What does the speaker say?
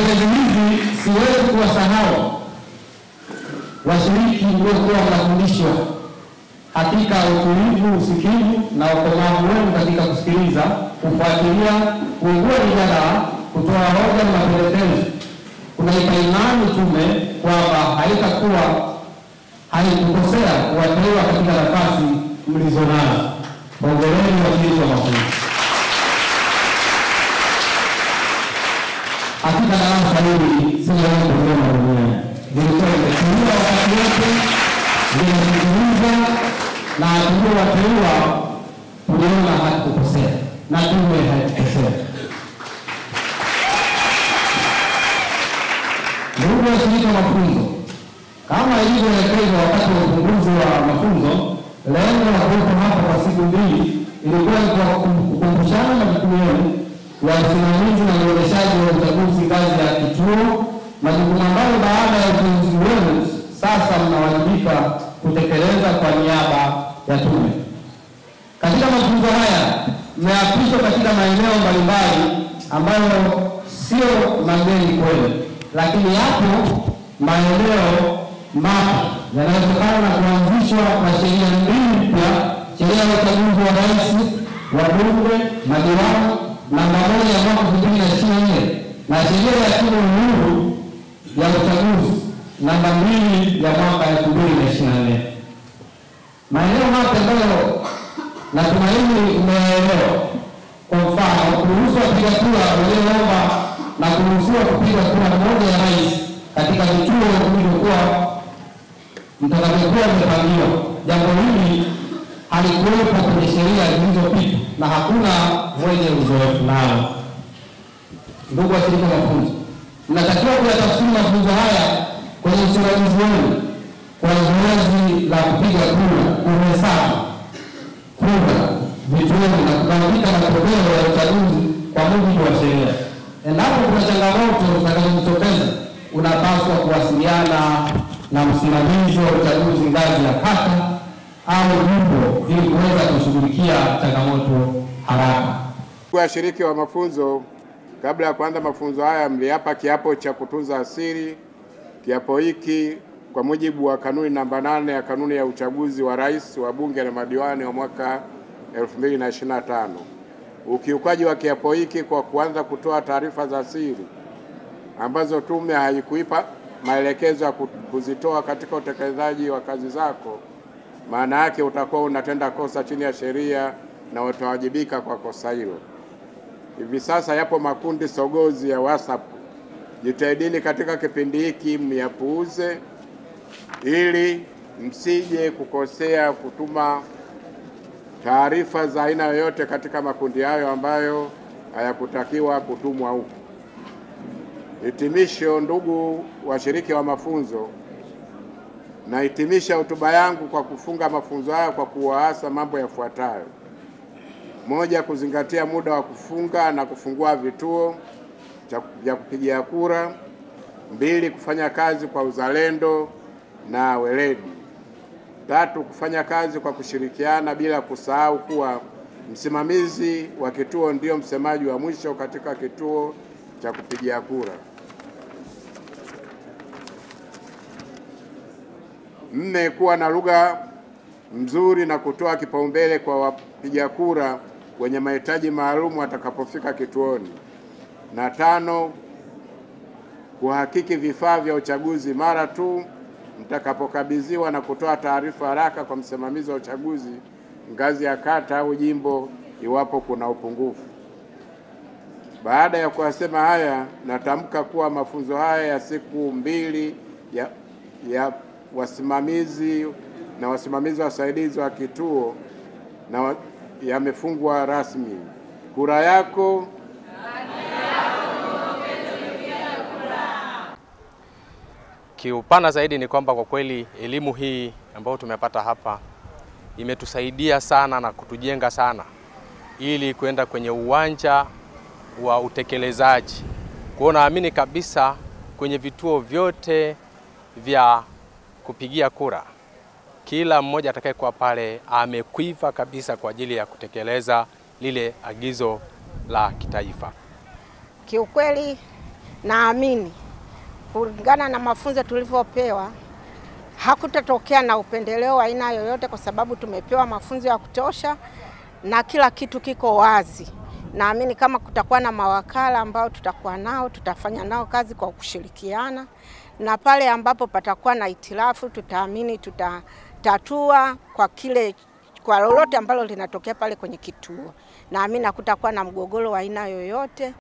zoezi hizi siwezi kuwasahau washiriki mliokuwa mnafundishwa. Hakika utulivu, usikivu na ukomavu wenu katika kusikiliza, kufuatilia, kuibua mijadala, kutoa hoja na mapendekezo kunaipa imani tume kwamba haikukosea kuwateua katika nafasi mlizonazo. Hongereni washiriki wa mafunzo. Hakika darasa hili si la kusoma duniani. Vilikuwa vimetumia wakati wote, vinasikiliza na tuliowateua tuliona hatukukosea na tume haikukosea. Ndugu washiriki wa mafunzo, kama ilivyoelekezwa wakati wa ufunguzi wa mafunzo, lengo la kuwepo hapa kwa siku mbili ilikuwa ni kukumbushana majukumu yenu ya usimamizi na uendeshaji wa uchaguzi ngazi ya kituo, majukumu ambayo baada ya ufunguzi wenu sasa mnawajibika kutekeleza kwa niaba ya tume. Katika mafunzo haya mmeapishwa katika maeneo mbalimbali ambayo sio mageni kwenu, lakini yapo maeneo mapya yanayotokana na kuanzishwa kwa sheria mbili mpya: sheria ya uchaguzi wa rais, wa bunge, madiwani namba 1 ya mwaka 2024 na sheria ya tume huru ya uchaguzi namba 2 ya mwaka 2024. Maeneo mapya ambayo natumaini umeelewa, kwa mfano kuruhusu wapiga kura walioomba na kuruhusiwa kupiga kura moja ya rais katika vituo vilivyokuwa mtakavyokuwa vimepangiwa. Jambo hili halikuwepo kwenye sheria zilizopita na hakuna mwenye uzoefu nalo. Ndugu washiriki wa mafunzo, mnatakiwa kuyatafsiri mafunzo haya kwenye usimamizi wenu kwa zoezi la kupiga kura, kuhesabu kura vituoni na kubandika matokeo ya uchaguzi kwa mujibu wa sheria. Endapo kuna changamoto zitakazojitokeza, unapaswa kuwasiliana na msimamizi wa uchaguzi ngazi ya kata au jimbo ili kuweza kushughulikia changamoto haraka. Washiriki wa mafunzo, kabla ya kuanza mafunzo haya mliapa kiapo cha kutunza asili. Kiapo hiki kwa mujibu wa kanuni namba 8 ya kanuni ya uchaguzi wa rais, wa bunge na madiwani wa mwaka 2025. Ukiukaji wa kiapo hiki kwa kuanza kutoa taarifa za siri ambazo tume haikuipa maelekezo ya kuzitoa katika utekelezaji wa kazi zako, maana yake utakuwa unatenda kosa chini ya sheria na utawajibika kwa kosa hilo. Hivi sasa yapo makundi sogozi ya WhatsApp. Jitahidini katika kipindi hiki myapuuze ili msije kukosea kutuma taarifa za aina yoyote katika makundi hayo ambayo hayakutakiwa kutumwa huko. Hitimisho, ndugu washiriki wa mafunzo, na hitimisha hotuba yangu kwa kufunga mafunzo haya kwa kuwaasa mambo yafuatayo: 1, kuzingatia muda wa kufunga na kufungua vituo vya kupigia kura. 2, kufanya kazi kwa uzalendo na weledi. 3, kufanya kazi kwa kushirikiana bila kusahau kuwa msimamizi wa kituo ndio msemaji wa mwisho katika kituo cha kupigia kura. 4, kuwa na lugha nzuri na kutoa kipaumbele kwa wapiga kura wenye mahitaji maalum watakapofika kituoni. Na 5, kuhakiki vifaa vya uchaguzi mara tu mtakapokabidhiwa na kutoa taarifa haraka kwa msimamizi wa uchaguzi ngazi ya kata au jimbo iwapo kuna upungufu. Baada ya kusema haya, natamka kuwa mafunzo haya ya siku 2 ya wasimamizi na wasimamizi wasaidizi wa kituo na yamefungwa rasmi. Kura yako. Kiupana zaidi ni kwamba kwa kweli elimu hii ambayo tumepata hapa imetusaidia sana na kutujenga sana ili kwenda kwenye uwanja wa utekelezaji. Kwa naamini kabisa kwenye vituo vyote vya kupigia kura, kila mmoja atakayekuwa pale amekwiva kabisa kwa ajili ya kutekeleza lile agizo la kitaifa. Kiukweli naamini kulingana na mafunzo tulivyopewa hakutatokea na upendeleo wa aina yoyote, kwa sababu tumepewa mafunzo ya kutosha na kila kitu kiko wazi. Naamini kama kutakuwa na mawakala ambao tutakuwa nao, tutafanya nao kazi kwa kushirikiana, na pale ambapo patakuwa na itilafu tutaamini tutatatua kwa lolote ambalo linatokea pale kwenye kituo. Naamini hakutakuwa na mgogoro wa aina yoyote.